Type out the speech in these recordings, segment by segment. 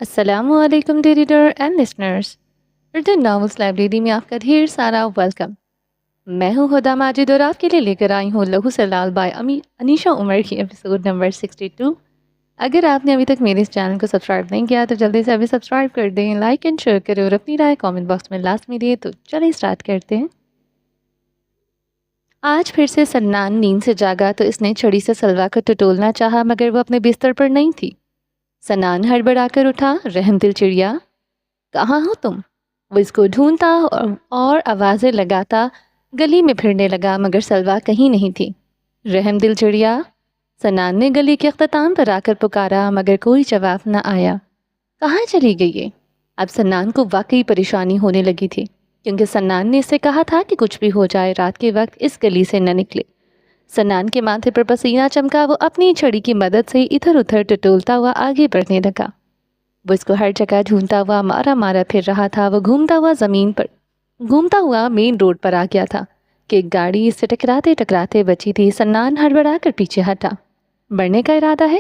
السلام علیکم D reader and listeners, Urdu novels library میں آپ کا ڈھیر سارا ویلکم۔ میں ہوں ہدا ماجد اور آپ کے لیے لے کر آئی ہوں لہو سے لال بائی انیشا عمر کی ایپیسوڈ نمبر 62۔ اگر آپ نے ابھی تک میرے اس چینل کو سبسکرائب نہیں کیا تو جلدی سے ابھی سبسکرائب کر دیں، لائک اینڈ شیئر کریں اور اپنی رائے کامنٹ باکس میں لازمی دیں۔ تو چلیں اسٹارٹ کرتے ہیں۔ آج پھر سے سنان نیند سے جاگا تو اس نے چھڑی سے سلوا کو ٹٹولنا چاہا، مگر وہ اپنے بستر پر نہیں تھی۔ سنان ہڑبڑا کر اٹھا۔ رحم دل چڑیا، کہاں ہو تم؟ وہ اس کو ڈھونڈتا اور آوازیں لگاتا گلی میں پھرنے لگا، مگر سلوا کہیں نہیں تھی۔ رحم دل چڑیا، سنان نے گلی کے اختتام پر آ کر پکارا، مگر کوئی جواب نہ آیا۔ کہاں چلی گئی یہ؟ اب سنان کو واقعی پریشانی ہونے لگی تھی، کیونکہ سنان نے اس سے کہا تھا کہ کچھ بھی ہو جائے رات کے وقت اس گلی سے نہ نکلے۔ سنان کے ماتھے پر پسینہ چمکا، وہ اپنی چھڑی کی مدد سے ادھر ادھر ٹٹولتا ہوا آگے بڑھنے لگا۔ وہ اس کو ہر جگہ ڈھونڈتا ہوا مارا مارا پھر رہا تھا۔ وہ گھومتا ہوا مین روڈ پر آ گیا تھا کہ ایک گاڑی اس سے ٹکراتے ٹکراتے بچی تھی۔ سنان ہڑبڑا کر پیچھے ہٹا۔ بڑھنے کا ارادہ ہے؟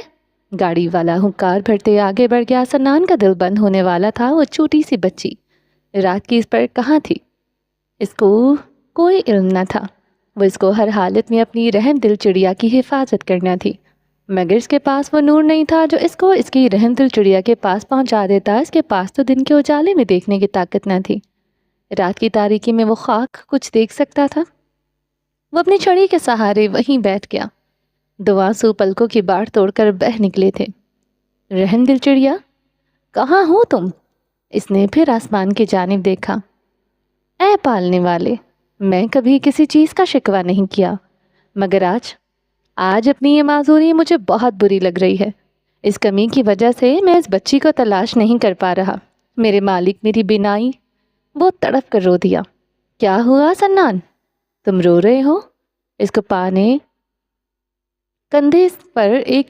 گاڑی والا ہنکار بھرتے آگے بڑھ گیا۔ سنان کا دل بند ہونے والا تھا۔ وہ چھوٹی سی بچی رات کی اس پر کہاں تھی؟ اس کو کوئی علم نہ تھا۔ وہ اس کو ہر حالت میں اپنی رحم دل چڑیا کی حفاظت کرنا تھی، مگر اس کے پاس وہ نور نہیں تھا جو اس کو اس کی رحم دل چڑیا کے پاس پہنچا دیتا۔ اس کے پاس تو دن کے اجالے میں دیکھنے کی طاقت نہ تھی، رات کی تاریکی میں وہ خاک کچھ دیکھ سکتا تھا۔ وہ اپنی چھڑی کے سہارے وہیں بیٹھ گیا۔ دو آنسو پلکوں کی باڑ توڑ کر بہہ نکلے تھے۔ رحم دل چڑیا، کہاں ہو تم؟ اس نے پھر آسمان کی جانب دیکھا۔ اے پالنے والے، میں کبھی کسی چیز کا شکوہ نہیں کیا، مگر آج اپنی یہ معذوری مجھے بہت بری لگ رہی ہے۔ اس کمی کی وجہ سے میں اس بچی کو تلاش نہیں کر پا رہا۔ میرے مالک میری بینائی۔ وہ تڑپ کر رو دیا۔ کیا ہوا سنان؟ تم رو رہے ہو؟ اس کو اپنے کندھے پر ایک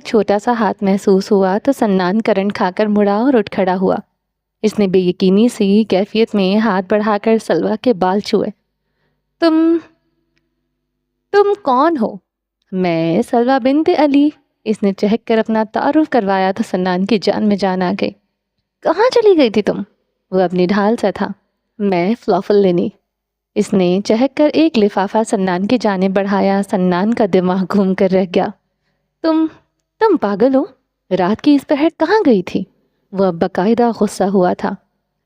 چھوٹا سا ہاتھ محسوس ہوا تو سنان کرنٹ کھا کر مڑا اور اٹھ کھڑا ہوا۔ اس نے بے یقینی سی کیفیت میں ہاتھ بڑھا کر سلوا کے بال چھوئے۔ تم کون ہو؟ میں سلوا بنت علی۔ اس نے چہک کر اپنا تعارف کروایا تو سنان کی جان میں جان آ گئی۔ کہاں چلی گئی تھی تم؟ وہ اپنی ڈھال سا تھا۔ میں فلافل لینی۔ اس نے چہک کر ایک لفافہ سنان کی جانب بڑھایا۔ سنان کا دماغ گھوم کر رہ گیا۔ تم پاگل ہو؟ رات کی اس پہر کہاں گئی تھی؟ وہ اب باقاعدہ غصہ ہوا تھا۔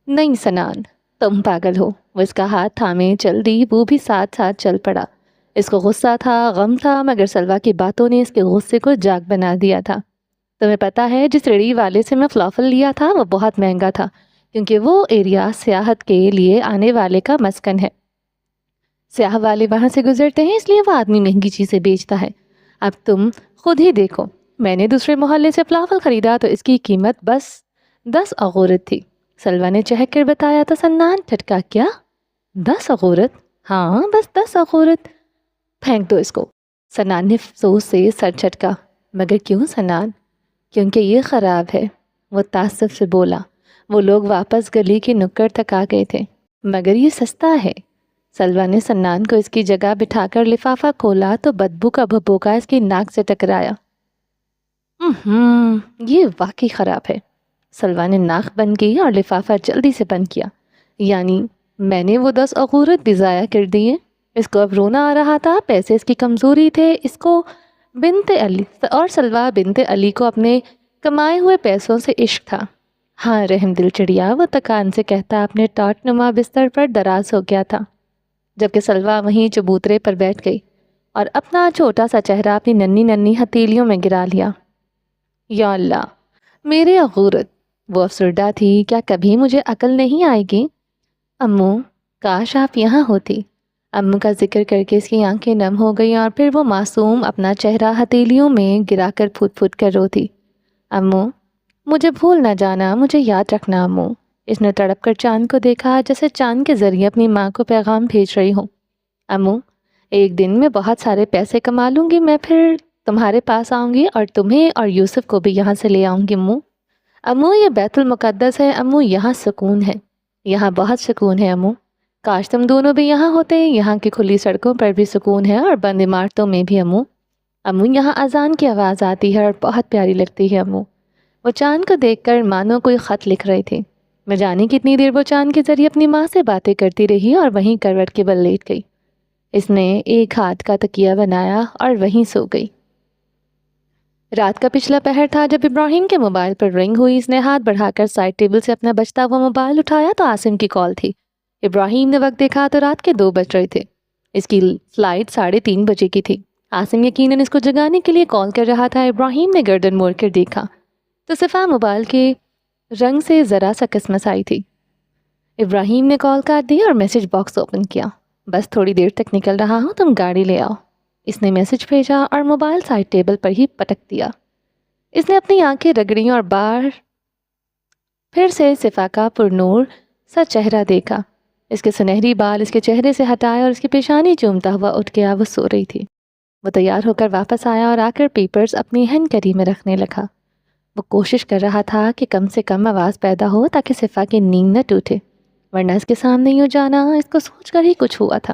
نہیں سنان، تم پاگل ہو۔ وہ اس کا ہاتھ تھامے چل دی، وہ بھی ساتھ ساتھ چل پڑا۔ اس کو غصہ تھا، غم تھا، مگر سلوا کی باتوں نے اس کے غصے کو جاگ بنا دیا تھا۔ تمہیں پتا ہے جس ریڑھی والے سے میں فلافل لیا تھا وہ بہت مہنگا تھا، کیونکہ وہ ایریا سیاحت کے لیے آنے والے کا مسکن ہے۔ سیاح والے وہاں سے گزرتے ہیں، اس لیے وہ آدمی مہنگی چیزیں بیچتا ہے۔ اب تم خود ہی دیکھو، میں نے دوسرے محلے سے فلافل خریدا تو اس کی قیمت بس 10 اغورت تھی۔ سلوا نے چہک کر بتایا تو سنان ٹھٹکا۔ کیا 10 اغورت؟ ہاں بس 10 اغورت۔ پھینک دو اس کو۔ سنان نے افسوس سے سر جھٹکا۔ مگر کیوں سنان؟ کیونکہ یہ خراب ہے، وہ تعصب سے بولا۔ وہ لوگ واپس گلی کے نکڑ تک آ گئے تھے۔ مگر یہ سستا ہے۔ سلوا نے سنان کو اس کی جگہ بٹھا کر لفافہ کھولا تو بدبو کا بھبوکا اس کی ناک سے ٹکرایا۔ یہ واقعی خراب ہے۔ سلوا نے ناک بند کی اور لفافہ جلدی سے بند کیا۔ یعنی میں نے وہ 10 اغورت بھی ضائع کر دیے؟ اس کو اب رونا آ رہا تھا۔ پیسے اس کی کمزوری تھے۔ اس کو بنت علی اور سلوا بنت علی کو اپنے کمائے ہوئے پیسوں سے عشق تھا۔ ہاں رحم دل چڑیا، وہ تکان سے کہتا اپنے ٹاٹ نما بستر پر دراز ہو گیا تھا، جبکہ سلوا وہیں چبوترے پر بیٹھ گئی اور اپنا چھوٹا سا چہرہ اپنی ننھی ننھی ہتھیلیوں میں گرا لیا۔ یا اللہ، میرے اغورت! وہ افسردہ تھی۔ کیا کبھی مجھے عقل نہیں آئے گی؟ امو، کاش آپ یہاں ہوتی۔ امو کا ذکر کر کے اس کی آنکھیں نم ہو گئیں اور پھر وہ معصوم اپنا چہرہ ہتھیلیوں میں گرا کر پھوٹ پھوٹ کر روتی۔ امو، مجھے بھول نہ جانا، مجھے یاد رکھنا امو۔ اس نے تڑپ کر چاند کو دیکھا، جیسے چاند کے ذریعے اپنی ماں کو پیغام بھیج رہی ہوں۔ امو، ایک دن میں بہت سارے پیسے کما لوں گی، میں پھر تمہارے پاس آؤں گی اور تمہیں اور یوسف کو بھی یہاں سے لے آؤں گی امو۔ امو، یہ بیت المقدس ہے امو، یہاں سکون ہے، یہاں بہت سکون ہے امو۔ کاش تم دونوں بھی یہاں ہوتے، یہاں کی کھلی سڑکوں پر بھی سکون ہے اور بند عمارتوں میں بھی امو۔ امو، یہاں اذان کی آواز آتی ہے اور بہت پیاری لگتی ہے امو۔ وہ چاند کو دیکھ کر مانو کوئی خط لکھ رہے تھے۔ میں جانے کتنی دیر وہ چاند کے ذریعے اپنی ماں سے باتیں کرتی رہی اور وہیں کروٹ کے بل لیٹ گئی۔ اس نے ایک ہاتھ کا تکیہ بنایا اور وہیں سو گئی۔ رات کا پچھلا پہر تھا جب ابراہیم کے موبائل پر رنگ ہوئی۔ اس نے ہاتھ بڑھا کر سائڈ ٹیبل سے اپنا بجتا ہوا موبائل اٹھایا تو عاصم کی کال تھی۔ ابراہیم نے وقت دیکھا تو رات کے 2 بج رہے تھے۔ اس کی فلائٹ 3:30 بجے کی تھی۔ عاصم یقیناً اس کو جگانے کے لیے کال کر رہا تھا۔ ابراہیم نے گردن موڑ کر دیکھا تو صفا موبائل کے رنگ سے ذرا سا کسمس آئی تھی۔ ابراہیم نے کال کاٹ دی اور میسج باکس اوپن کیا۔ بس تھوڑی دیر تک نکل رہا ہوں، تم گاڑی لے آؤ۔ اس نے میسج بھیجا اور موبائل سائڈ ٹیبل پر ہی پٹک دیا۔ اس نے اپنی آنکھیں رگڑیں اور بار پھر سے صفا کا پرنور سا چہرہ دیکھا۔ اس کے سنہری بال اس کے چہرے سے ہٹائے اور اس کی پیشانی چومتا ہوا اٹھ گیا۔ وہ سو رہی تھی۔ وہ تیار ہو کر واپس آیا اور آ کر پیپرز اپنی ہینڈ کری میں رکھنے لگا۔ وہ کوشش کر رہا تھا کہ کم سے کم آواز پیدا ہو تاکہ صفا کی نیند نہ ٹوٹے، ورنہ اس کے سامنے یوں جانا اس کو سوچ کر ہی کچھ ہوا تھا۔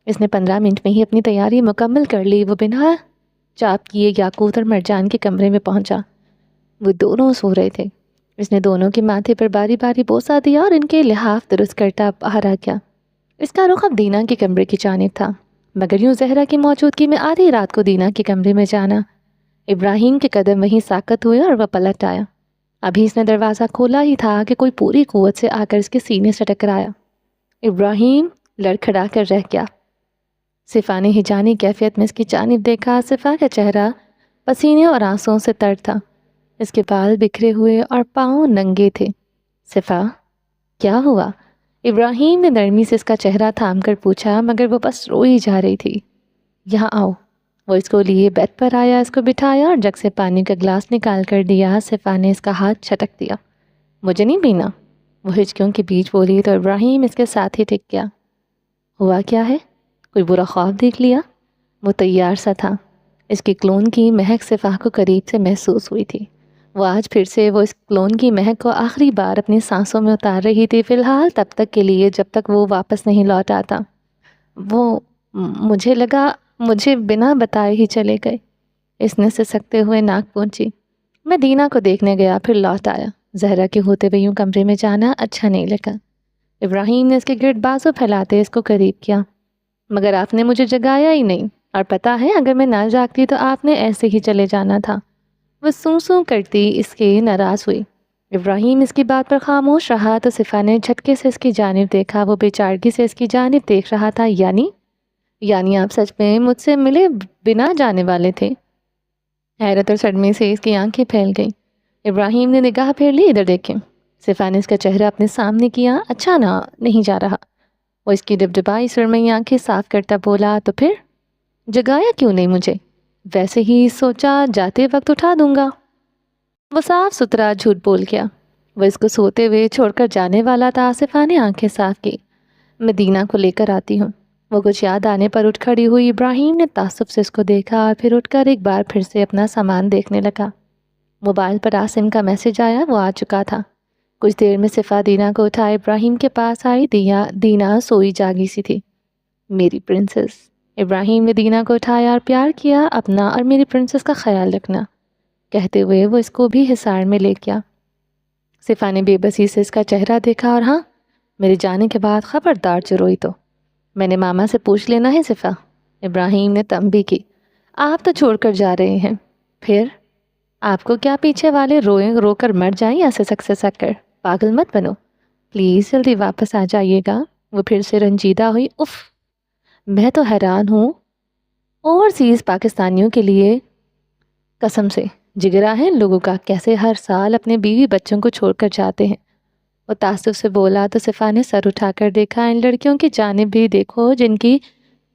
اس نے 15 منٹ میں ہی اپنی تیاری مکمل کر لی۔ وہ بنا چاپ کیے یاقوت اور مرجان کے کمرے میں پہنچا۔ وہ دونوں سو رہے تھے۔ اس نے دونوں کے ماتھے پر باری باری بوسہ دیا اور ان کے لحاف درست کرتا باہر آ گیا۔ اس کا رخ اب دینا کے کمرے کی جانب تھا، مگر یوں زہرا کی موجودگی میں آدھی رات کو دینا کے کمرے میں جانا۔ ابراہیم کے قدم وہیں ساکت ہوئے اور وہ پلٹ آیا۔ ابھی اس نے دروازہ کھولا ہی تھا کہ کوئی پوری قوت سے آ کر اس کے سینے سے ٹکرایا۔ ابراہیم لڑکھڑا کر رہ گیا۔ صفا نے ہجانی کیفیت میں اس کی جانب دیکھا۔ صفا کا چہرہ پسینے اور آنسوؤں سے تر تھا۔ اس کے بال بکھرے ہوئے اور پاؤں ننگے تھے۔ صفا، کیا ہوا؟ ابراہیم نے نرمی سے اس کا چہرہ تھام کر پوچھا، مگر وہ بس روئی جا رہی تھی۔ یہاں آؤ۔ وہ اس کو لیے بیڈ پر آیا، اس کو بٹھایا اور جگ سے پانی کا گلاس نکال کر دیا۔ صفا نے اس کا ہاتھ چھٹک دیا۔ مجھے نہیں پینا، وہ ہچکیوں کے بیچ بولی تو ابراہیم اس کے ساتھ ہی ٹک گیا۔ ہوا کیا ہے؟ کوئی برا خواب دیکھ لیا؟ وہ تیار سا تھا۔ اس کی کلون کی مہک صفا کو قریب سے محسوس ہوئی تھی۔ وہ آج پھر سے وہ اس کلون کی مہک کو آخری بار اپنی سانسوں میں اتار رہی تھی، فی الحال تب تک کے لیے جب تک وہ واپس نہیں لوٹ آتا۔ مجھے لگا مجھے بنا بتائے ہی چلے گئے، اس نے سسکتے ہوئے ناک پونچھی۔ میں دینا کو دیکھنے گیا پھر لوٹ آیا۔ زہرا کے ہوتے ہوئے یوں کمرے میں جانا اچھا نہیں لگا۔ ابراہیم نے اس کے گرد بازو پھیلاتے اس کو قریب کیا۔ مگر آپ نے مجھے جگایا ہی نہیں، اور پتہ ہے اگر میں نہ جاگتی تو آپ نے ایسے ہی چلے جانا تھا۔ وہ سوں سوں کرتی اس کے ناراض ہوئی۔ ابراہیم اس کی بات پر خاموش رہا تو صفا نے جھٹکے سے اس کی جانب دیکھا۔ وہ بے چارگی سے اس کی جانب دیکھ رہا تھا۔ یعنی آپ سچ میں مجھ سے ملے بنا جانے والے تھے؟ حیرت اور صدمے سے اس کی آنکھیں پھیل گئیں۔ ابراہیم نے نگاہ پھیر لی، ادھر دیکھیں۔ صفا نے اس کا چہرہ اپنے سامنے کیا۔ اچھا نا، نہیں جا رہا۔ وہ اس کی ڈبڈبائی سرمئی آنکھیں صاف کرتا بولا، تو پھر جگایا کیوں نہیں مجھے؟ ویسے ہی سوچا جاتے وقت اٹھا دوں گا۔ وہ صاف ستھرا جھوٹ بول گیا۔ وہ اس کو سوتے ہوئے چھوڑ کر جانے والا تھا۔ صفا نے آنکھیں صاف کی۔ میں دینا کو لے کر آتی ہوں۔ وہ کچھ یاد آنے پر اٹھ کھڑی ہوئی۔ ابراہیم نے تعصب سے اس کو دیکھا اور پھر اٹھ کر ایک بار پھر سے اپنا سامان دیکھنے لگا۔ موبائل پر عاصم کا میسج آیا، وہ آ چکا تھا۔ کچھ دیر میں صفا دینا کو اٹھائے ابراہیم کے پاس آئی۔ دینا سوئی جاگی سی تھی۔ میری پرنسس۔ ابراہیم نے دینا کو اٹھایا اور پیار کیا، اپنا اور میری پرنسس کا خیال رکھنا کہتے ہوئے وہ اس کو بھی حصار میں لے گیا۔ صفا نے بے بسی سے اس کا چہرہ دیکھا اور ہاں، میرے جانے کے بعد خبردار جو روئی تو میں نے ماما سے پوچھ لینا ہے صفا۔ ابراہیم نے تنبیہ کی۔ آپ تو چھوڑ کر جا رہے ہیں، پھر آپ کو کیا پیچھے والے رو کر مر جائیں یا سسک کر؟ پاگل مت بنو، پلیز جلدی واپس آ جائیے گا۔ وہ پھر سے رنجیدہ ہوئی۔ اف، میں تو حیران ہوں، اوورسیز پاکستانیوں کے لیے قسم سے جگرا ہے لوگوں کا، کیسے ہر سال اپنے بیوی بچوں کو چھوڑ کر جاتے ہیں۔ وہ تعصب سے بولا تو صفا نے سر اٹھا کر دیکھا۔ ان لڑکیوں کی جانب بھی دیکھو جن کی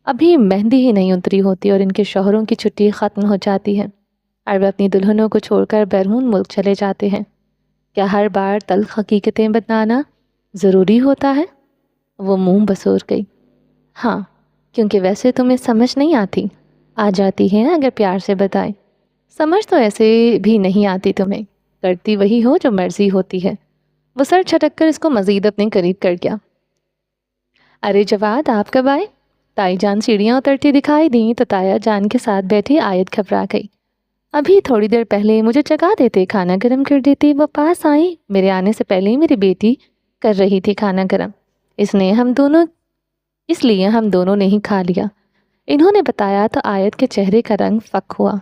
ابھی مہندی ہی نہیں اتری ہوتی اور ان کے شوہروں کی چھٹی ختم ہو جاتی ہے اور وہ اپنی دلہنوں کو چھوڑ کر بیرون ملک چلے جاتے ہیں۔ کیا ہر بار تلخ حقیقتیں بتانا ضروری ہوتا ہے؟ وہ منہ بسور گئی۔ ہاں، کیونکہ ویسے تمہیں سمجھ نہیں آتی، آ جاتی ہے اگر پیار سے بتائیں۔ سمجھ تو ایسے بھی نہیں آتی تمہیں، کرتی وہی ہو جو مرضی ہوتی ہے۔ وہ سر چھٹک کر اس کو مزید اپنے قریب کر گیا۔ ارے جواد، آپ کب آئے؟ تائی جان سیڑھیاں اترتی دکھائی دیں تو تایا جان کے ساتھ بیٹھی آیت گھبرا گئی۔ ابھی تھوڑی دیر پہلے مجھے جگا دیتے، کھانا گرم کر دیتے۔ وہ پاس آئی، میرے آنے سے پہلے ہی میری بیٹی کر رہی تھی کھانا گرم، اس لیے ہم دونوں نے ہی کھا لیا، انہوں نے بتایا تو آیت کے چہرے کا رنگ فک ہوا۔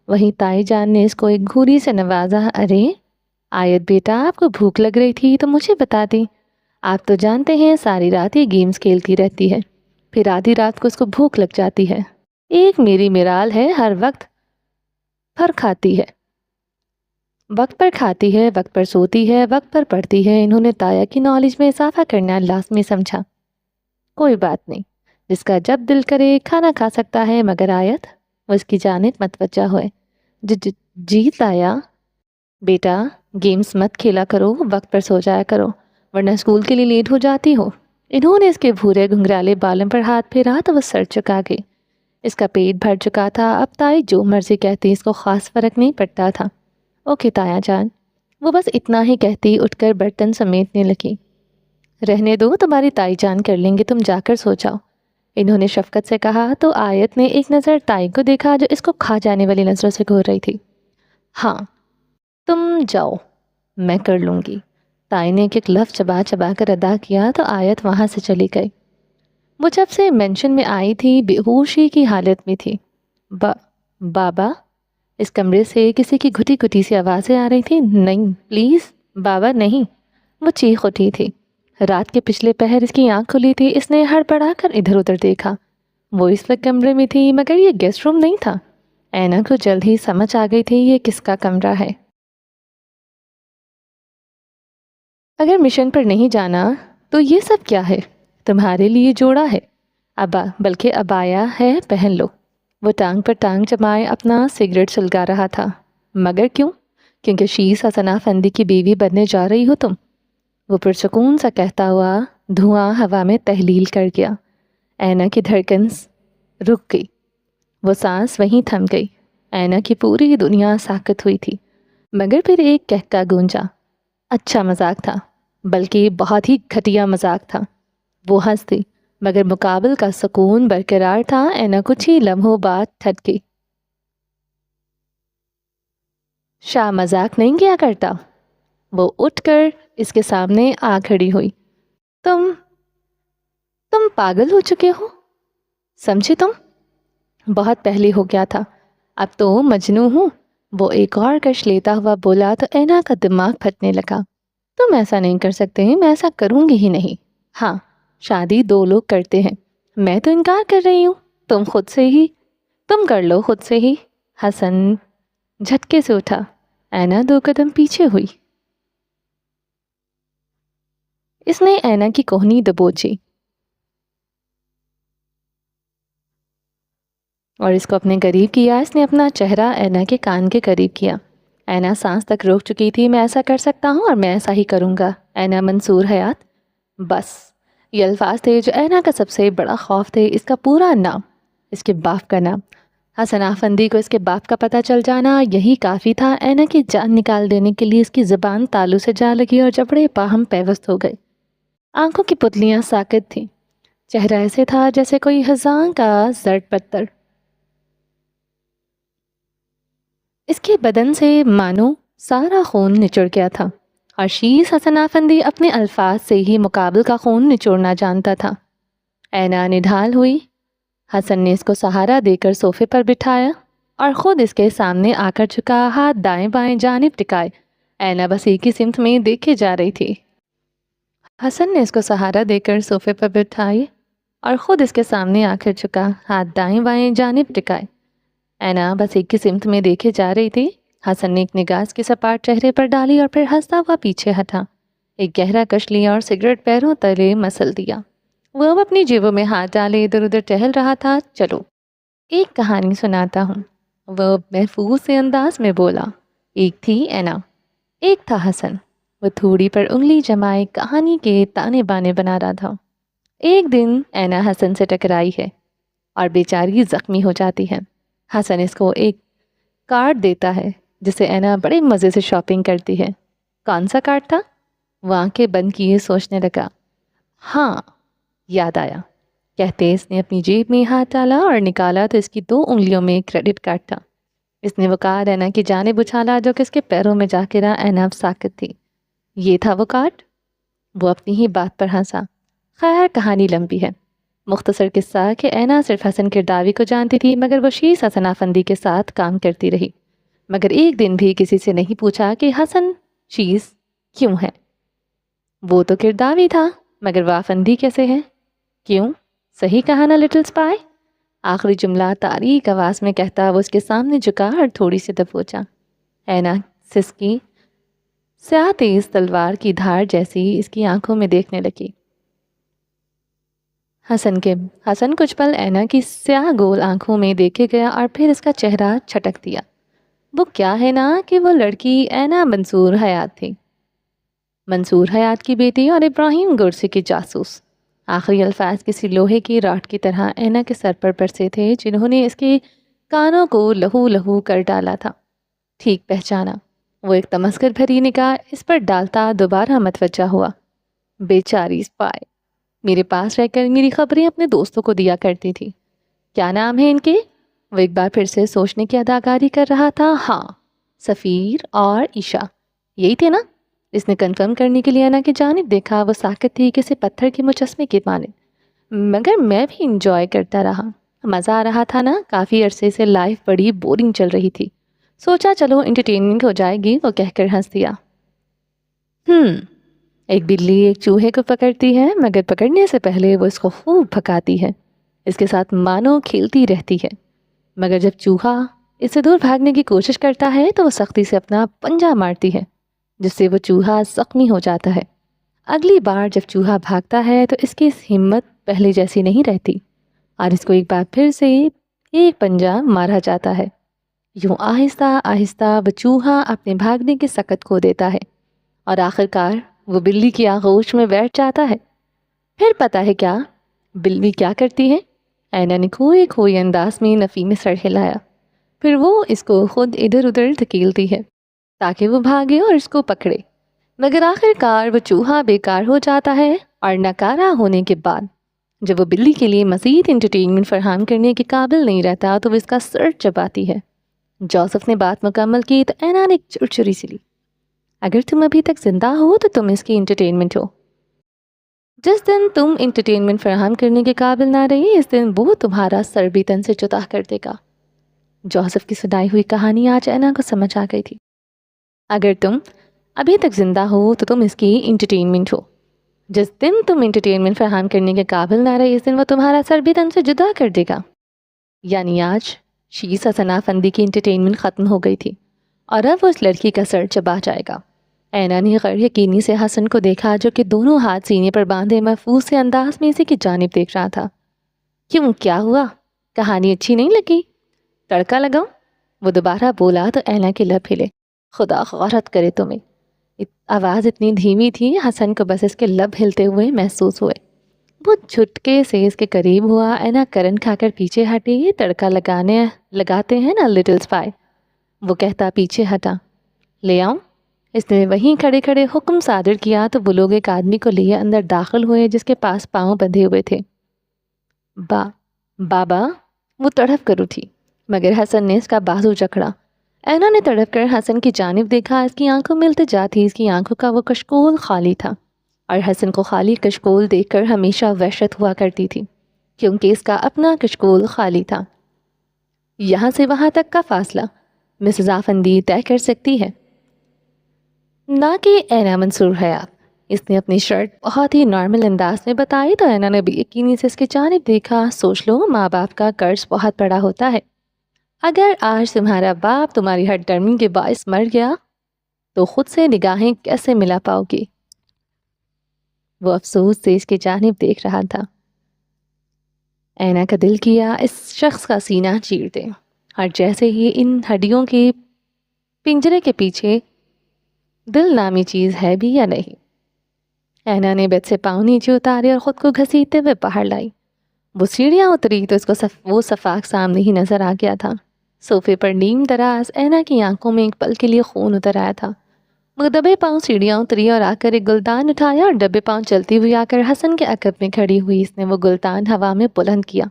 وہیں تائی جان نے اس کو ایک گھوری سے نوازا۔ ارے آیت بیٹا، آپ کو بھوک لگ رہی تھی تو مجھے بتا دی، آپ تو جانتے ہیں ساری رات یہ گیمز کھیلتی رہتی ہے، پھر آدھی رات کو اس کو بھوک لگ جاتی ہے۔ ایک میری مرال ہے، ہر وقت پر کھاتی ہے، وقت پر کھاتی ہے، وقت پر سوتی ہے، وقت پر پڑھتی ہے۔ انہوں نے تایا کی نالج میں اضافہ کرنا لازمی سمجھا۔ کوئی بات نہیں، جس کا جب دل کرے کھانا کھا سکتا ہے، مگر آیت وہ اس کی جانب متوجہ ہوئے۔ جی تایا بیٹا، گیمز مت کھیلا کرو، وقت پر سو جایا کرو ورنہ اسکول کے لیے لیٹ ہو جاتی ہو۔ انہوں نے اس کے بھورے گھنگرالے بالوں پر ہاتھ پھیرا تو وہ سر چکا گئی۔ اس کا پیٹ بھر چکا تھا، اب تائی جو مرضی کہتی اس کو خاص فرق نہیں پڑتا تھا۔ اوکے تایا جان، وہ بس اتنا ہی کہتی اٹھ کر برتن سمیٹنے لگی۔ رہنے دو، تمہاری تائی جان کر لیں گے، تم جا کر سو جاؤ، انہوں نے شفقت سے کہا تو آیت نے ایک نظر تائی کو دیکھا جو اس کو کھا جانے والی نظروں سے گھور رہی تھی۔ ہاں تم جاؤ، میں کر لوں گی، تائی نے ایک لفظ چبا چبا کر ادا کیا تو آیت وہاں سے چلی گئی۔ وہ جب سے مینشن میں آئی تھی بے ہوشی کی حالت میں تھی۔ بابا، اس کمرے سے کسی کی گھٹی گھٹی سی آوازیں آ رہی تھی۔ نہیں پلیز بابا نہیں، وہ چیخ اٹھی تھی۔ رات کے پچھلے پہر اس کی آنکھ کھلی تھی، اس نے ہڑبڑا کر ادھر ادھر دیکھا۔ وہ اس وقت کمرے میں تھی مگر یہ گیسٹ روم نہیں تھا۔ اینا کو جلد ہی سمجھ آ گئی تھی یہ کس کا کمرہ ہے۔ اگر مشن پر نہیں جانا تو یہ سب کیا ہے؟ تمہارے لیے جوڑا ہے، بلکہ ابایا ہے، پہن لو۔ وہ ٹانگ پر ٹانگ جمائے اپنا سگریٹ سلگا رہا تھا۔ مگر کیوں؟ کیونکہ شیز حسن افندی کی بیوی بننے جا رہی ہو تم، وہ پرسکون سا کہتا ہوا دھواں ہوا میں تحلیل کر گیا۔ اینا کی دھڑکن رک گئی، وہ سانس وہیں تھم گئی۔ اینا کی پوری دنیا ساکت ہوئی تھی، مگر پھر ایک کہکا گونجا۔ اچھا مذاق تھا، بلکہ بہت ہی گھٹیا مذاق تھا۔ وہ ہنس دی مگر مقابل کا سکون برقرار تھا۔ اینا کچھ ہی لمحوں بعد تھک گئی۔ شاہ مذاق نہیں کیا کرتا۔ وہ اٹھ کر اس کے سامنے آ کھڑی ہوئی۔ تم پاگل ہو چکے ہو، سمجھے تم؟ بہت پہلے ہو گیا تھا، اب تو مجنوں ہوں۔ وہ ایک اور کش لیتا ہوا بولا تو اینا کا دماغ پھٹنے لگا۔ تم ایسا نہیں کر سکتے، میں ایسا کروں گی ہی نہیں۔ ہاں شادی دو لوگ کرتے ہیں، میں تو انکار کر رہی ہوں، تم کر لو خود سے ہی۔ حسن جھٹکے سے اٹھا، اینا 2 قدم پیچھے ہوئی۔ اس نے اینا کی کوہنی دبوچی اور اس کو اپنے قریب کیا۔ اس نے اپنا چہرہ اینا کے کان کے قریب کیا۔ اینا سانس تک روک چکی تھی۔ میں ایسا کر سکتا ہوں اور میں ایسا ہی کروں گا، اینا منصور حیات۔ بس یہ الفاظ تھے جو اینا کا سب سے بڑا خوف تھے۔ اس کا پورا نام، اس کے باپ کا نام، حسن افندی کو اس کے باپ کا پتہ چل جانا یہی کافی تھا اینا کی جان نکال دینے کے لیے۔ اس کی زبان تالو سے جا لگی اور جبڑے باہم پیوست ہو گئے۔ آنکھوں کی پتلیاں ساکت تھیں، چہرہ ایسے تھا جیسے کوئی خزاں کا زرد پتھر۔ اس کے بدن سے مانو سارا خون نچڑ گیا تھا اور شیز حسن افندی اپنے الفاظ سے ہی مقابل کا خون نچوڑنا جانتا تھا۔ اینا نڈھال ہوئی۔ حسن نے اس کو سہارا دے کر صوفے پر بٹھایا اور خود اس کے سامنے آ کر جھکا، ہاتھ دائیں بائیں جانب ٹکائے۔ اینا بس ایک ہی سمت میں دیکھے جا رہی تھی۔ حسن نے اس کو سہارا دے کر صوفے پر بٹھائی اور خود اس کے سامنے آ کر جھکا، ہاتھ دائیں بائیں جانب ٹکائے۔ اینا بس ایک ہی سمت میں دیکھے جا رہی تھی۔ حسن نے ایک نگاہ اس کے سپاٹ چہرے پر ڈالی اور پھر ہنستا ہوا پیچھے ہٹا، ایک گہرا کش لیا اور سگریٹ پیروں تلے مسل دیا۔ وہ اب اپنی جیبوں میں ہاتھ ڈالے ادھر ادھر ٹہل رہا تھا۔ چلو ایک کہانی سناتا ہوں، وہ محفوظ سے انداز میں بولا۔ ایک تھی اینا، ایک تھا حسن۔ وہ تھوڑی پر انگلی جمائے کہانی کے تانے بانے بنا رہا تھا۔ ایک دن اینا حسن سے ٹکرائی ہے اور بیچاری زخمی ہو جاتی ہے۔ حسن اس کو ایک کارڈ دیتا ہے جسے اینا بڑے مزے سے شاپنگ کرتی ہے۔ کون سا کارڈ تھا؟ وہ آنکھیں بند کیے سوچنے لگا۔ ہاں یاد آیا، کہتے اس نے اپنی جیب میں ہاتھ ڈالا اور نکالا تو اس کی 2 انگلیوں میں کریڈٹ کارڈ تھا۔ اس نے وہ کارڈ اینا کی جانب اچھالا جو کہ اس کے پیروں میں جا کے اینا اب ساکت تھی۔ یہ تھا وہ کارڈ؟ وہ اپنی ہی بات پر ہنسا۔ خیر کہانی لمبی ہے، مختصر قصہ کہ اینا صرف حسن کرداوی کو جانتی تھی، مگر وہ شیز حسن آفندی کے ساتھ کام کرتی رہی، مگر ایک دن بھی کسی سے نہیں پوچھا کہ حسن شیز کیوں ہے۔ وہ تو کرداوی تھا، مگر وہ آفندی کیسے ہے؟ کیوں؟ صحیح کہا نا لٹل سپائی؟ آخری جملہ تاریک آواز میں کہتا وہ اس کے سامنے جھکا اور تھوڑی سی دبوچا۔ اینا سسکی سیاہ تیز تلوار کی دھار جیسی اس کی آنکھوں میں دیکھنے لگی۔ حسن کچھ پل اینا کی سیاہ گول آنکھوں میں دیکھے گیا اور پھر اس کا چہرہ چھٹک دیا۔ وہ کیا ہے نا کہ وہ لڑکی اینا منصور حیات تھی، منصور حیات کی بیٹی اور ابراہیم گورسی کی جاسوس۔ آخری الفاظ کسی لوہے کی راٹ کی طرح اینا کے سر پر برسے تھے، جنہوں نے اس کے کانوں کو لہو لہو کر ڈالا تھا۔ ٹھیک پہچانا، وہ ایک تمسخر بھری نگاہ اس پر ڈالتا دوبارہ متوجہ ہوا۔ بیچاری سپائے، میرے پاس رہ کر میری خبریں اپنے دوستوں کو دیا کرتی تھی۔ کیا نام ہے ان کے؟ وہ ایک بار پھر سے سوچنے کی اداکاری کر رہا تھا۔ ہاں، سفیر اور عشا، یہی تھے نا؟ اس نے کنفرم کرنے کے لیے اینا کی جانب دیکھا۔ وہ ساکت تھی کسی پتھر کے مجسمے کی مانند۔ مگر میں بھی انجوائے کرتا رہا، مزہ آ رہا تھا نا۔ کافی عرصے سے لائف بڑی بورنگ چل رہی تھی، سوچا چلو انٹرٹینمنٹ ہو جائے گی، وہ کہہ کر ہنس دیا۔ ایک بلی ایک چوہے کو پکڑتی ہے، مگر پکڑنے سے پہلے وہ اس کو خوب بھگاتی ہے، اس کے ساتھ مانو کھیلتی رہتی ہے، مگر جب چوہا اس سے دور بھاگنے کی کوشش کرتا ہے تو وہ سختی سے اپنا پنجہ مارتی ہے، جس سے وہ چوہا زخمی ہو جاتا ہے۔ اگلی بار جب چوہا بھاگتا ہے تو اس کی ہمت پہلے جیسی نہیں رہتی اور اس کو ایک بار پھر سے ایک پنجہ مارا جاتا ہے۔ یوں آہستہ آہستہ وہ چوہا اپنے بھاگنے کی سکت کھو دیتا ہے اور آخرکار وہ بلی کی آغوش میں بیٹھ جاتا ہے۔ پھر پتہ ہے کیا بلی کیا کرتی ہے؟ اینا نے کھوئی انداز میں نفی میں سر ہلایا۔ پھر وہ اس کو خود ادھر ادھر دھکیلتی ہے تاکہ وہ بھاگے اور اس کو پکڑے، مگر آخرکار وہ چوہا بیکار ہو جاتا ہے اور ناکارہ ہونے کے بعد جب وہ بلی کے لیے مزید انٹرٹینمنٹ فراہم کرنے کے قابل نہیں رہتا تو وہ اس کا سر چباتی ہے۔ جوزف نے بات مکمل کی تو اینا نے چرچری سی لی۔ اگر تم ابھی تک زندہ ہو تو تم اس کی انٹرٹینمنٹ ہو، جس دن تم انٹرٹینمنٹ فراہم کرنے کے قابل نہ رہی اس دن وہ تمہارا سر بھی تن سے جدا کر دے گا۔ جوزف کی سنائی ہوئی کہانی آج اینا کو سمجھ آ گئی تھی۔ اگر تم ابھی تک زندہ ہو تو تم اس کی انٹرٹینمنٹ ہو، جس دن تم انٹرٹینمنٹ فراہم کرنے کے قابل نہ رہی اس دن وہ تمہارا سر بھی تن سے جدا کر دے گا۔ یعنی آج شیز حسن آفندی کی انٹرٹینمنٹ ختم ہو گئی تھی اور اب وہ اس لڑکی کا سر چبا جائے گا۔ اینا نے غیر یقینی سے حسن کو دیکھا جو کہ دونوں ہاتھ سینے پر باندھے محفوظ سے انداز میں اسی کی جانب دیکھ رہا تھا۔ کیوں، کیا ہوا؟ کہانی اچھی نہیں لگی؟ تڑکا لگاؤں؟ وہ دوبارہ بولا تو اینا کے لب ہلے۔ خدا غارت کرے تمہیں۔ آواز اتنی دھیمی تھی حسن کو بس اس کے لب ہلتے ہوئے محسوس ہوئے۔ وہ جھٹکے سے اس کے قریب ہوا۔ اینا کرن کھا کر پیچھے ہٹی۔ تڑکا لگاتے ہیں نا لٹل سپائی، وہ کہتا پیچھے ہٹا۔ لے آؤں؟ اس نے وہیں کھڑے کھڑے حکم صادر کیا تو وہ لوگ ایک آدمی کو لیے اندر داخل ہوئے جس کے پاس پاؤں بندھے ہوئے تھے۔ بابا، وہ تڑپ کر اٹھی، مگر حسن نے اس کا بازو جکڑا۔ اینا نے تڑپ کر حسن کی جانب دیکھا۔ اس کی آنکھوں میں التجا تھی، اس کی آنکھوں کا وہ کشکول خالی تھا اور حسن کو خالی کشکول دیکھ کر ہمیشہ وحشت ہوا کرتی تھی کیونکہ اس کا اپنا کشکول خالی تھا۔ یہاں سے وہاں تک کا فاصلہ مسز آفندی طے کر سکتی ہے، نہ کہ اینا منصور حیات۔ اس نے اپنی شرٹ بہت ہی نارمل انداز میں بتائی تو اینا نے بھی یقینی سے اس کی جانب دیکھا۔ سوچ لو، ماں باپ کا قرض بہت بڑا ہوتا ہے۔ اگر آج تمہارا باپ تمہاری ہر ٹرمنگ کے باعث مر گیا تو خود سے نگاہیں کیسے ملا پاؤ گی؟ وہ افسوس سے اس کی جانب دیکھ رہا تھا۔ اینا کا دل کیا اس شخص کا سینہ چیر دے، اور جیسے ہی ان ہڈیوں کے پنجرے کے پیچھے دل نامی چیز ہے بھی یا نہیں۔ اینا نے بیڈ سے پاؤں نیچے اتارے اور خود کو گھسیٹتے ہوئے باہر لائی۔ وہ سیڑھیاں اتری تو اس کو وہ صفاق سامنے ہی نظر آ گیا تھا۔ صوفے پر نیم دراز اینا کی آنکھوں میں ایک پل کے لیے خون اتر آیا تھا۔ وہ دبے پاؤں سیڑھیاں اتری اور آ کر ایک گلدان اٹھایا اور دبے پاؤں چلتی ہوئی آ کر حسن کے عقب میں کھڑی ہوئی۔ اس نے وہ گلدان ہوا میں بلند کیا،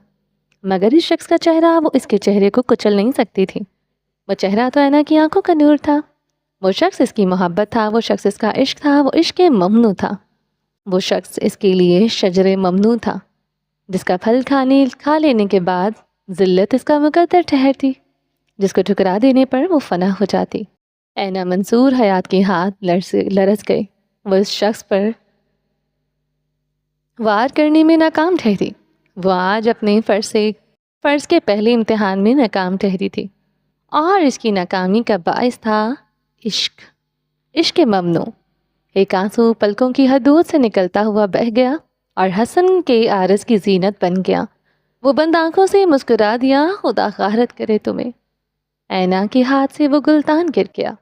مگر اس شخص کا چہرہ وہ اس کے چہرے کو کچل نہیں سکتی تھی۔ وہ چہرہ تو اینا کی آنکھوں کا نور تھا، وہ شخص اس کی محبت تھا، وہ شخص اس کا عشق تھا، وہ عشق ممنوع تھا، وہ شخص اس کے لیے شجر ممنوع تھا، جس کا پھل کھا لینے کے بعد ذلت اس کا مقدر ٹھہرتی، جس کو ٹھکرا دینے پر وہ فنا ہو جاتی۔ اینا منصور حیات کے ہاتھ لرز گئے، وہ اس شخص پر وار کرنے میں ناکام ٹھہری۔ وہ آج اپنے فرض کے پہلے امتحان میں ناکام ٹھہری تھی، اور اس کی ناکامی کا باعث تھا عشق ممنوع۔ ایک آنسو پلکوں کی حدود سے نکلتا ہوا بہہ گیا اور حسن کے عارض کی زینت بن گیا۔ وہ بند آنکھوں سے مسکرا دیا، خدا غارت کرے تمہیں۔ اینا کے ہاتھ سے وہ گلتان گر گیا۔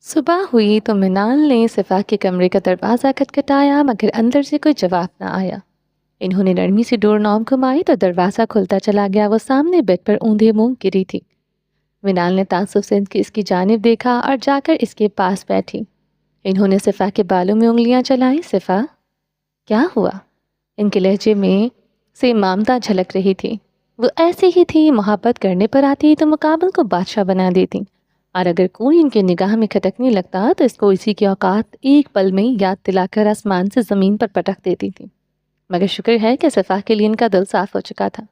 صبح ہوئی تو منال نے صفا کے کمرے کا دروازہ کھٹکھٹایا، مگر اندر سے کوئی جواب نہ آیا۔ انہوں نے نرمی سے ڈور نوب گھمائی تو دروازہ کھلتا چلا گیا۔ وہ سامنے بیڈ پر اوندھے منہ گری تھی۔ منال نے تعصب سے اس کی جانب دیکھا اور جا کر اس کے پاس بیٹھی۔ انہوں نے صفا کے بالوں میں انگلیاں چلائیں۔ صفا، کیا ہوا؟ ان کے لہجے میں سے مامتا جھلک رہی تھی۔ وہ ایسی ہی تھی، محبت کرنے پر آتی تو مقابل کو بادشاہ بنا دیتی، اور اگر کوئی ان کے نگاہ میں کھٹکنے لگتا تو اس کو اسی کی اوقات ایک پل میں یاد دلا کر آسمان سے زمین پر پٹک دیتی تھی۔ مگر شکر ہے کہ صفا کے لیے ان کا دل صاف ہو چکا تھا۔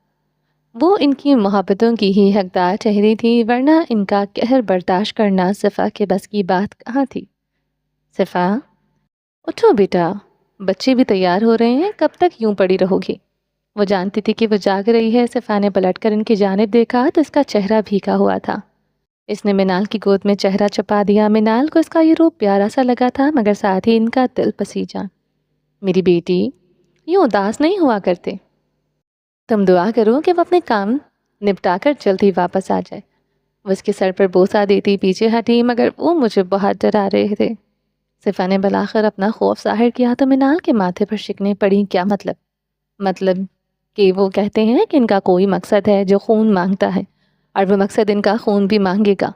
وہ ان کی محبتوں کی ہی حقدار ٹھہری تھی، ورنہ ان کا قہر برداشت کرنا صفا کے بس کی بات کہاں تھی۔ صفا، اٹھو بیٹا، بچے بھی تیار ہو رہے ہیں، کب تک یوں پڑی رہو گی؟ وہ جانتی تھی کہ وہ جاگ رہی ہے۔ صفا نے پلٹ کر ان کی جانب دیکھا تو اس کا چہرہ بھیگا ہوا تھا۔ اس نے منال کی گود میں چہرہ چھپا دیا۔ منال کو اس کا یہ روپ پیارا سا لگا تھا، مگر ساتھ ہی ان کا دل پسیجا۔ میری بیٹی، یوں اداس نہیں ہوا کرتے، تم دعا کرو کہ وہ اپنے کام نپٹا کر جلدی واپس آ جائے۔ وہ اس کے سر پر بوسہ دیتی پیچھے ہٹی، مگر وہ مجھے بہت ڈرا رہے تھے۔ صفا نے بلاخر اپنا خوف ظاہر کیا تو منال کے ماتھے پر شکنیں پڑیں۔ کیا مطلب کہ وہ کہتے ہیں کہ ان کا کوئی مقصد ہے جو خون مانگتا ہے، اور وہ مقصد ان کا خون بھی مانگے گا۔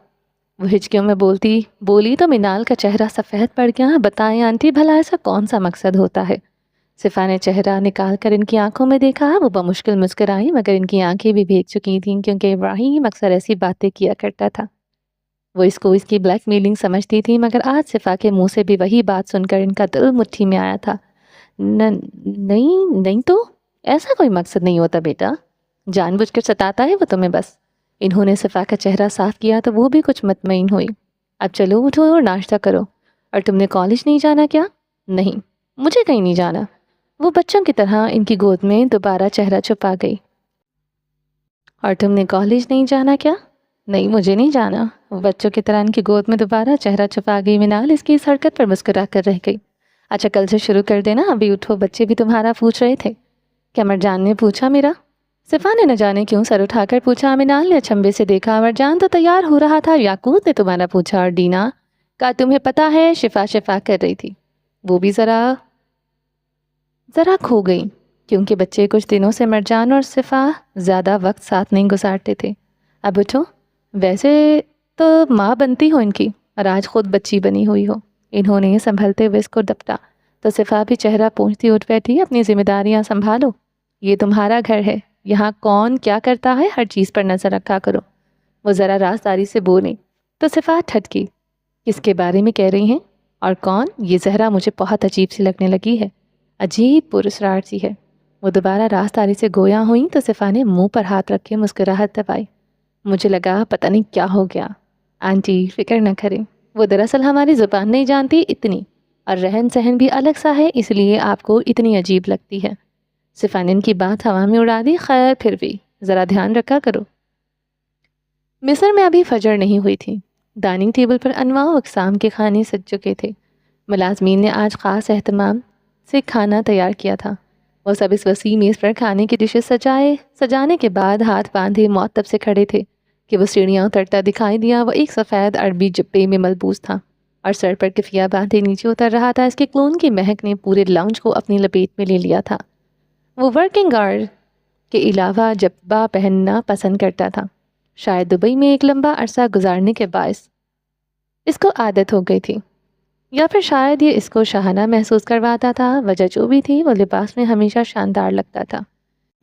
وہ ہچکیوں میں بولی تو منال کا چہرہ سفید پڑ گیا۔ بتائیں آنٹی، بھلا ایسا کون سا مقصد ہوتا ہے؟ صفا نے چہرہ نکال کر ان کی آنکھوں میں دیکھا۔ وہ بمشکل مسکرائی، مگر ان کی آنکھیں بھی بھیگ چکی تھیں، کیونکہ ابراہیم اکثر ایسی باتیں کیا کرتا تھا۔ وہ اس کو اس کی بلیک میلنگ سمجھتی تھی، مگر آج صفا کے منہ سے بھی وہی بات سن کر ان کا دل مٹھی میں آیا تھا۔ نہیں تو ایسا کوئی مقصد نہیں ہوتا بیٹا، جان بوجھ کر ستاتا ہے وہ تمہیں بس۔ انہوں نے صفا کا چہرہ صاف کیا تو وہ بھی کچھ مطمئن ہوئی۔ اب چلو اٹھو اور ناشتہ کرو۔ اور تم نے کالج نہیں جانا کیا؟ نہیں، مجھے کہیں نہیں جانا۔ وہ بچوں کی طرح ان کی گود میں دوبارہ چہرہ چھپا گئی۔ اور تم نے کالج نہیں جانا کیا؟ نہیں، مجھے نہیں جانا۔ وہ بچوں کی طرح ان کی گود میں دوبارہ چہرہ چھپا گئی۔ منال اس کی اس حرکت پر مسکرا کر رہ گئی۔ اچھا، کل سے شروع کر دینا، ابھی اٹھو، بچے بھی تمہارا پوچھ رہے تھے۔ کیا مرجان نے پوچھا میرا؟ صفا نے نہ جانے کیوں سر اٹھا کر پوچھا۔ منال نے اچھمبے سے دیکھا۔ مرجان تو تیار ہو رہا تھا، یاقوت نے تمہارا پوچھا، اور ڈینا کا تمہیں پتہ ہے شفا کر رہی تھی۔ وہ بھی ذرا کھو گئی، کیونکہ بچے کچھ دنوں سے مرجان اور صفا زیادہ وقت ساتھ نہیں گزارتے تھے۔ اب اٹھو، ویسے تو ماں بنتی ہو ان کی، اور آج خود بچی بنی ہوئی ہو۔ انہوں نے سنبھلتے ہوئے اس کو ڈپٹا تو صفا بھی چہرہ پونچھتی اٹھ بیٹھی۔ اپنی ذمہ داریاں سنبھالو، یہ تمہارا گھر ہے، یہاں کون کیا کرتا ہے ہر چیز پر نظر رکھا کرو۔ وہ ذرا رازداری سے بولیں تو صفا ٹھٹکی۔ کس کے بارے میں کہہ رہی ہیں؟ اور کون؟ یہ زہرا مجھے بہت عجیب سی لگنے لگی ہے، عجیب پراسرار سی ہے۔ وہ دوبارہ رازداری سے گویا ہوئیں تو صفا نے منہ پر ہاتھ رکھ کے مسکراہٹ دبائی۔ مجھے لگا پتہ نہیں کیا ہو گیا۔ آنٹی فکر نہ کریں، وہ دراصل ہماری زبان نہیں جانتی اتنی، اور رہن سہن بھی الگ سا ہے، اس لیے آپ کو اتنی عجیب لگتی ہے۔ صفا نے ان کی بات ہوا میں اڑا دی۔ خیر پھر بھی ذرا دھیان رکھا کرو۔ مصر میں ابھی فجر نہیں ہوئی تھی۔ ڈائننگ ٹیبل پر انواع و اقسام کے کھانے سج چکے تھے۔ ملازمین نے آج خاص اہتمام سے کھانا تیار کیا تھا۔ وہ سب اس وسیع میز پر کھانے کی ڈشز سجانے کے بعد ہاتھ باندھے معطب سے کھڑے تھے کہ وہ سیڑھیاں اترتا دکھائی دیا۔ وہ ایک سفید عربی جبے میں ملبوس تھا اور سر پر کفیہ باندھے نیچے اتر رہا تھا۔ اس کے کلون کی مہک نے پورے لاؤنج کو اپنی لپیٹ میں لے لیا تھا۔ وہ ورکنگ آور کے علاوہ جبہ پہننا پسند کرتا تھا، شاید دبئی میں ایک لمبا عرصہ گزارنے کے باعث اس کو عادت ہو گئی تھی، یا پھر شاید یہ اس کو شاہانہ محسوس کرواتا تھا۔ وجہ جو بھی تھی، وہ لباس میں ہمیشہ شاندار لگتا تھا۔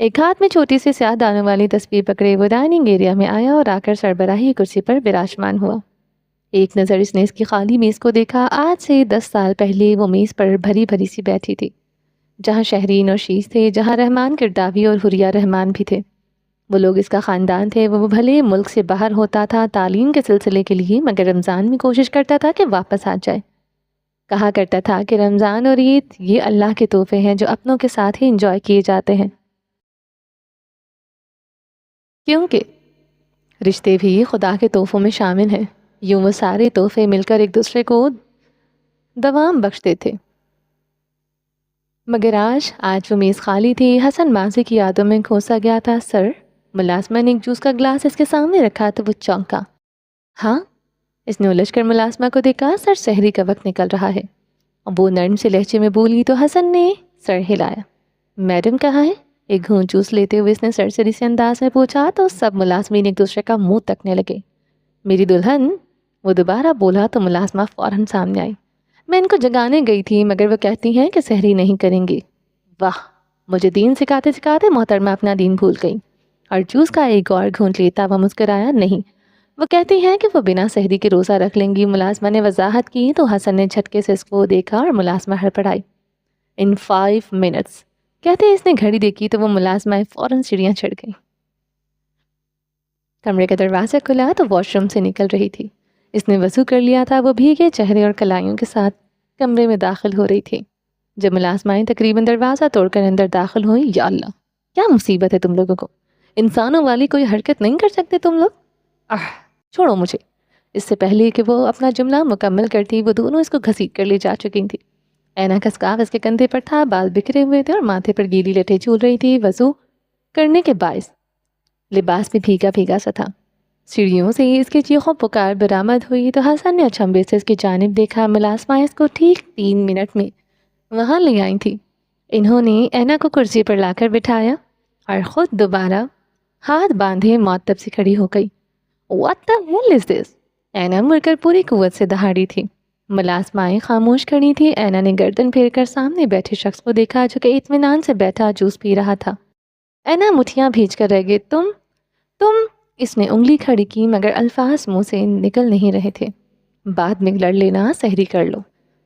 ایک ہاتھ میں چھوٹی سی سیاہ دانوں والی تصویر پکڑے وہ ڈائننگ ایریا میں آیا اور آ کر سربراہی کرسی پر براجمان ہوا۔ ایک نظر اس نے اس کی خالی میز کو دیکھا۔ آج سے 10 سال پہلے وہ میز پر بھری بھری سی بیٹھی تھی، جہاں شہرین اور شیش تھے، جہاں رحمان کرداوی اور حریہ رحمان بھی تھے۔ وہ لوگ اس کا خاندان تھے۔ وہ بھلے ملک سے باہر ہوتا تھا تعلیم کے سلسلے کے لیے، مگر رمضان میں کوشش کرتا تھا کہ واپس آ جائے۔ کہا کرتا تھا کہ رمضان اور عید یہ اللہ کے تحفے ہیں جو اپنوں کے ساتھ ہی انجوائے کیے جاتے ہیں، کیونکہ رشتے بھی خدا کے تحفوں میں شامل ہیں۔ یوں وہ سارے تحفے مل کر ایک دوسرے کو دوام بخشتے تھے۔ مگر آج وہ میز خالی تھی۔ حسن ماضی کی یادوں میں کھوسا گیا تھا۔ سر، ملازمہ نے ایک جوس کا گلاس اس کے سامنے رکھا تو وہ چونکا۔ ہاں؟ اس نے الجھ کر ملازمہ کو دیکھا۔ سر، سحری کا وقت نکل رہا ہے۔ اب وہ نرم سے لہجے میں بولی تو حسن نے سر ہلایا۔ میڈم کہاں ہے؟ ایک گھونٹ جوس لیتے ہوئے اس نے سرسری سے انداز میں پوچھا تو سب ملازمین ایک دوسرے کا منہ تکنے لگے۔ میری دلہن، وہ دوبارہ بولا تو ملازمہ فوراً سامنے آئی۔ میں ان کو جگانے گئی تھی مگر وہ کہتی ہیں کہ سحری نہیں کریں گی۔ واہ، مجھے دین سکھاتے سکھاتے محترمہ اپنا دین بھول گئی۔ اور جوس کا ایک اور گھونٹ لیتا وہ مسکرایا۔ نہیں، وہ کہتی ہیں کہ وہ بنا سحری کے روزہ رکھ لیں گی۔ ملازمہ نے وضاحت کی تو حسن نے جھٹکے سے اس کو دیکھا اور ملازمہ ہڑبڑائی۔ ان 5 منٹس کہتے اس نے گھڑی دیکھی تو وہ ملازمہ فوراً سیڑھیاں چڑھ گئی۔ کمرے کا دروازہ کھلا تو واش روم سے نکل رہی تھی۔ اس نے وضو کر لیا تھا۔ وہ بھیگے چہرے اور کلائیوں کے ساتھ کمرے میں داخل ہو رہی تھی۔ جب ملازمائیں تقریباً دروازہ توڑ کر اندر داخل ہوئیں، یا اللہ، کیا مصیبت ہے تم لوگوں کو؟ انسانوں والی کوئی حرکت نہیں کر سکتے تم لوگ؟ چھوڑو مجھے۔ اس سے پہلے کہ وہ اپنا جملہ مکمل کرتی وہ دونوں اس کو گھسیٹ کر لے جا چکی تھی۔ اینا کا اسکارف اس کے کندھے پر تھا، بال بکھرے ہوئے تھے اور ماتھے پر گیلی لٹیں جھول رہی تھی۔ وضو کرنے کے باعث لباس بھی بھیگا بھیگا سا تھا۔ سیڑھیوں سے اس کی چیخوں پکار برآمد ہوئی تو حسن نے اچنبے سے اس کی جانب دیکھا۔ ملازمہ اس کو ٹھیک 3 منٹ میں وہاں لے آئی تھی۔ انہوں نے اینا کو کرسی پر لا کر بٹھایا اور خود دوبارہ ہاتھ باندھے معتب سے کھڑی ہو گئی۔ What the hell is this؟ اینا مڑ کر پوری قوت سے دہاڑی تھی۔ ملازمائیں خاموش کھڑی تھی۔ اینا نے گردن پھیر کر سامنے بیٹھے شخص کو دیکھا جو کہ اطمینان سے بیٹھا جوس پی رہا تھا۔ اینا مٹھیاں بھیج کر رہ گئے۔ تم اس نے انگلی کھڑی کی مگر الفاظ منہ سے نکل نہیں رہے تھے۔ بعد میں لڑ لینا، سحری کر لو۔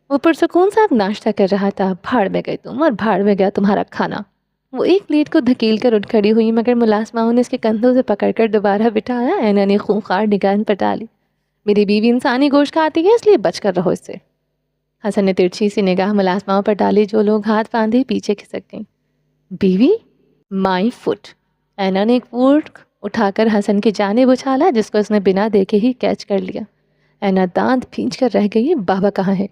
وہ پرسکون صاحب ناشتہ کر رہا تھا۔ بھاڑ میں گئے تم اور بھاڑ میں گیا تمہارا کھانا۔ وہ ایک پلیٹ کو دھکیل کر اٹھ کھڑی ہوئی مگر ملازماؤں نے اس کے کندھوں سے پکڑ کر دوبارہ بٹھایا۔ اینا نے خونخوار نگاہ پر ڈالی۔ میری بیوی انسانی گوشت کھاتی ہے اس لیے بچ کر رہو اس سے۔ حسن نے ترچھی سی نگاہ ملازماؤں پر ڈالی جو لوگ ہاتھ باندھے پیچھے کھسک گئیں۔ بیوی؟ مائی فٹ۔ اینا نے ایک فوٹ اٹھا کر حسن کی جانب اچھالا جس کو اس نے بنا دیکھے ہی کیچ کر لیا۔ اینا دانت بھینچ کر رہ گئی۔ بابا کہاں ہے؟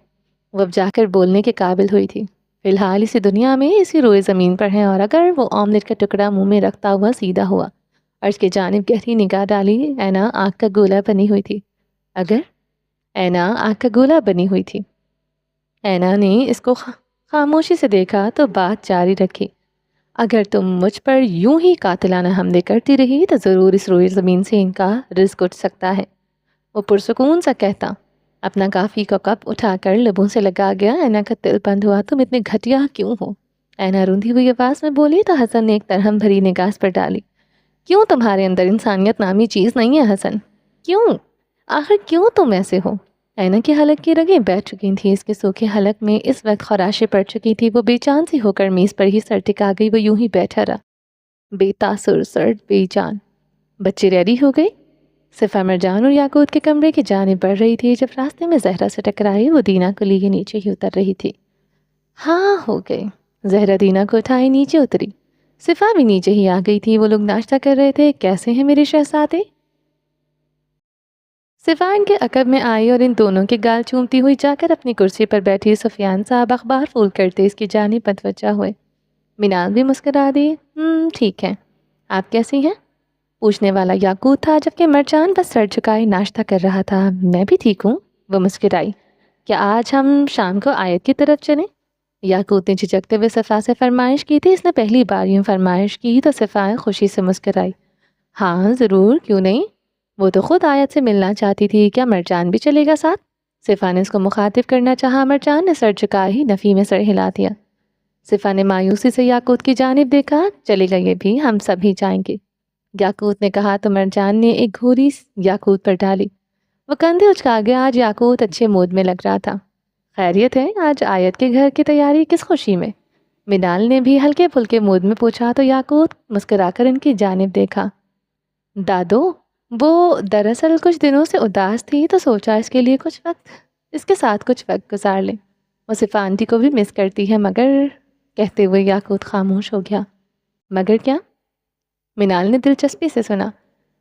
وہ اب جا کر بولنے کے قابل ہوئی تھی۔ فی الحال اسی دنیا میں اسی روئے زمین پر ہیں، اور اگر وہ آملیٹ کا ٹکڑا منہ میں رکھتا ہوا سیدھا ہوا اور اس کے جانب گہری نگاہ ڈالی، اینا آنکھ کا گولا بنی ہوئی تھی۔ اینا آنکھ کا گولا بنی ہوئی تھی۔ اینا نے اس کو خاموشی سے دیکھا تو بات جاری رکھی۔ اگر تم مجھ پر یوں ہی قاتلانہ حملے کرتی رہی تو ضرور اس روئے زمین سے ان کا رزق اٹھ سکتا ہے۔ وہ پرسکون سا کہتا اپنا کافی کا کپ اٹھا کر لبوں سے لگا گیا۔ اینا کا دل بند ہوا۔ تم اتنے گھٹیا کیوں ہو؟ اینا روندی ہوئی آواز میں بولی تو حسن نے ایک ترہم بھری نگاہ پر ڈالی۔ کیوں تمہارے اندر انسانیت نامی چیز نہیں ہے حسن؟ کیوں؟ آخر کیوں تم ایسے ہو؟ اینا کی حلق کی رگیں بیٹھ چکی تھیں۔ اس کے سوکھے حلق میں اس وقت خراشیں پڑ چکی تھی۔ وہ بے چان سی ہو کر میز پر ہی سر ٹکا گئی۔ وہ یوں ہی بیٹھا رہا، بے تاثر، سرد، بے جان۔ بچے ریڈی ہو گئے؟ صفا مرجان اور یاقوت کے کمرے کی جانب بڑھ رہی تھی جب راستے میں زہرا سے ٹکرائی۔ وہ دینا کو لیے نیچے ہی اتر رہی تھی۔ ہاں ہو گئے۔ زہرا دینا کو اٹھائی نیچے اتری۔ صفا بھی نیچے ہی آ گئی تھی۔ وہ لوگ ناشتہ کر رہے تھے۔ کیسے ہیں میرے شہزادے؟ صفا ان کے عقب میں آئی اور ان دونوں کے گال چومتی ہوئی جا کر اپنی کرسی پر بیٹھی۔ سفیان صاحب اخبار فول کرتے اس کی جانب متوجہ ہوئے۔ منال بھی مسکرا دی۔ ٹھیک ہے، آپ کیسی ہیں؟ پوچھنے والا یاقوت تھا جبکہ مرجان بس سر جھکائے ناشتہ کر رہا تھا۔ میں بھی ٹھیک ہوں، وہ مسکرائی۔ کیا آج ہم شام کو آیت کی طرف چلیں؟ یاقوت نے جھجکتے ہوئے صفا سے فرمائش کی تھی۔ اس نے پہلی بار یوں فرمائش کی تو صفا خوشی سے مسکرائی۔ ہاں ضرور، کیوں نہیں؟ وہ تو خود آیت سے ملنا چاہتی تھی۔ کیا مرجان بھی چلے گا ساتھ؟ صفا نے اس کو مخاطب کرنا چاہا۔ مرجان نے سر جھکا ہی نفی میں سر ہلا دیا۔ صفا نے مایوسی سے یاقوت کی جانب دیکھا. چلے گا یہ بھی، ہم سب ہی جائیں گے. یاقوت نے کہا تو مرجان نے ایک گھوری یاقوت پر ڈالی. وہ کندھے اچکا گیا. آج یاقوت اچھے موڈ میں لگ رہا تھا. خیریت ہے؟ آج آیت کے گھر کی تیاری کس خوشی میں؟ منال نے بھی ہلکے پھلکے موڈ میں پوچھا تو یاقوت مسکرا کر ان کی جانب دیکھا. دادو، وہ دراصل کچھ دنوں سے اداس تھی تو سوچا اس کے ساتھ کچھ وقت گزار لیں. وہ صفا آنٹی کو بھی مس کرتی ہے مگر کہتے ہوئے یاقوت خاموش ہو گیا. مگر کیا؟ منال نے دلچسپی سے سنا.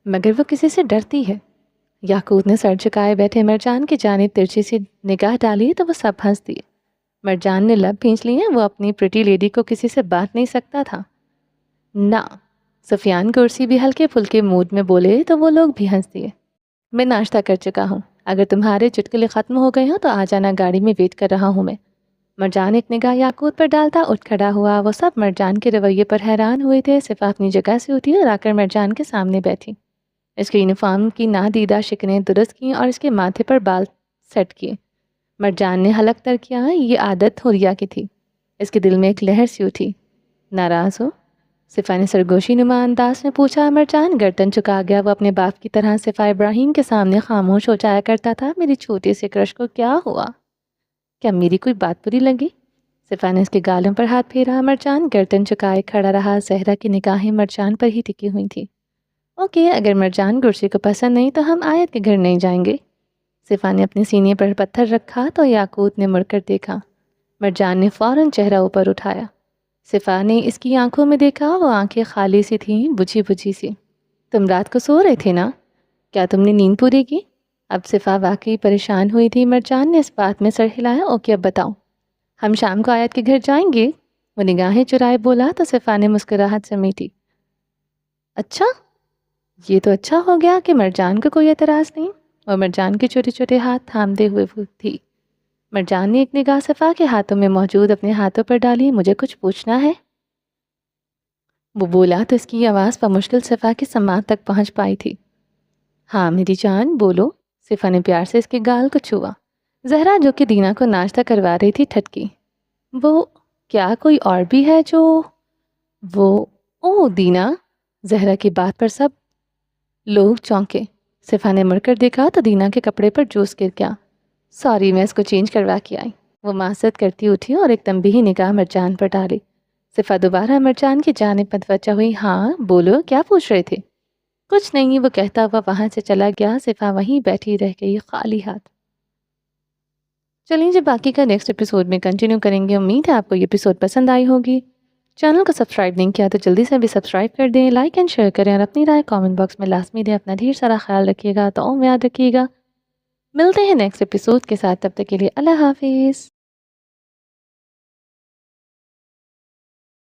مگر وہ کسی سے ڈرتی ہے. یاقوت نے سر جھکائے بیٹھے مرجان کی جانب ترچھی سی نگاہ ڈالی تو وہ سب ہنس دیے. مرجان نے لب کھینچ لیے. وہ اپنی پریٹی لیڈی کو کسی سے بات نہیں سکتا تھا. نہ. سفیان کرسی بھی ہلکے پھلکے موڈ میں بولے تو وہ لوگ بھی ہنس دیے. میں ناشتہ کر چکا ہوں. اگر تمہارے چٹکلے ختم ہو گئے ہوں تو آ جانا، گاڑی میں ویٹ کر رہا ہوں میں. مرجان ایک نگاہ یاقوت پر ڈالتا اٹھ کھڑا ہوا. وہ سب مرجان کے رویے پر حیران ہوئے تھے. صفا اپنی جگہ سے اٹھی اور آ کر مرجان کے سامنے بیٹھی. اس کے یونیفارم کی نادیدہ شکنیں درست کیں اور اس کے ماتھے پر بال سیٹ کیے. مرجان نے حلق تر کیا. یہ عادت حوریہ کی تھی. اس کے دل میں ایک لہر سی اٹھی. ناراض ہو؟ صفا نے سرگوشی نما انداز میں پوچھا. مرجان گردن چکا گیا. وہ اپنے باپ کی طرح صفا ابراہیم کے سامنے خاموش ہو جایا کرتا تھا. میری چھوٹے سے کرش کو کیا ہوا؟ کیا میری کوئی بات بری لگی؟ صفا نے اس کے گالوں پر ہاتھ پھیرا. مرجان گردن چکائے کھڑا رہا. زہرا کی نگاہیں مرجان پر ہی ٹکی ہوئی تھی. اوکے، اگر مرجان گرسی کو پسند نہیں تو ہم آیت کے گھر نہیں جائیں گے. صفا نے اپنے سینے پر پتھر رکھا تو یاقوت نے مڑ کر دیکھا. مرجان نے فوراً چہرہ اوپر اٹھایا. صفا نے اس کی آنکھوں میں دیکھا. وہ آنکھیں خالی سی تھیں، بجھی بجھی سی. تم رات کو سو رہے تھے نا؟ کیا تم نے نیند پوری کی؟ اب صفا واقعی پریشان ہوئی تھی. مرجان نے اس بات میں سر ہلایا. اوکے اب بتاؤ، ہم شام کو آیت کے گھر جائیں گے؟ وہ نگاہیں چرائے بولا تو صفا نے مسکراہٹ سمیٹی. اچھا، یہ تو اچھا ہو گیا کہ مرجان کو کوئی اعتراض نہیں. اور مرجان کے چھوٹے چھوٹے ہاتھ تھامتے ہوئے وہ تھی. مرجان نے ایک نگاہ صفا کے ہاتھوں میں موجود اپنے ہاتھوں پر ڈالی. مجھے کچھ پوچھنا ہے؟ وہ بولا تو اس کی آواز بمشکل صفا کی سماعت تک پہنچ پائی تھی. ہاں میری جان بولو. صفا نے پیار سے اس کے گال کو چھوا. زہرا جو کہ دینا کو ناشتہ کروا رہی تھی ٹھٹکی. وہ کیا کوئی اور بھی ہے جو دینا؟ زہرا کی بات پر سب لوگ چونکے. صفا نے مڑ کر دیکھا تو دینا کے کپڑے پر جوس گر گیا. سوری، میں اس کو چینج کروا کے آئی. وہ معذرت کرتی اٹھی اور ایک تنبیہی نگاہ مرجان پر ڈالی. صفا دوبارہ مرجان کی جانب متوجہ ہوئی. ہاں بولو، کیا پوچھ رہے تھے؟ کچھ نہیں، وہ کہتا ہوا وہاں سے چلا گیا. صفا وہیں بیٹھی رہ گئی خالی ہاتھ. چلیں جب باقی کا نیکسٹ ایپیسوڈ میں کنٹینیو کریں گے. امید ہے آپ کو یہ ایپیسوڈ پسند آئی ہوگی. چینل کو سبسکرائب نہیں کیا تو جلدی سے بھی سبسکرائب کر دیں. لائک اینڈ شیئر کریں اور اپنی رائے کامنٹ باکس میں لازمی دیں. اپنا ڈھیر سارا خیال رکھیے گا. تو یاد رکھیے گا. ملتے ہیں نیکسٹ ایپیسوڈ کے ساتھ. تب تک کے لیے اللہ حافظ.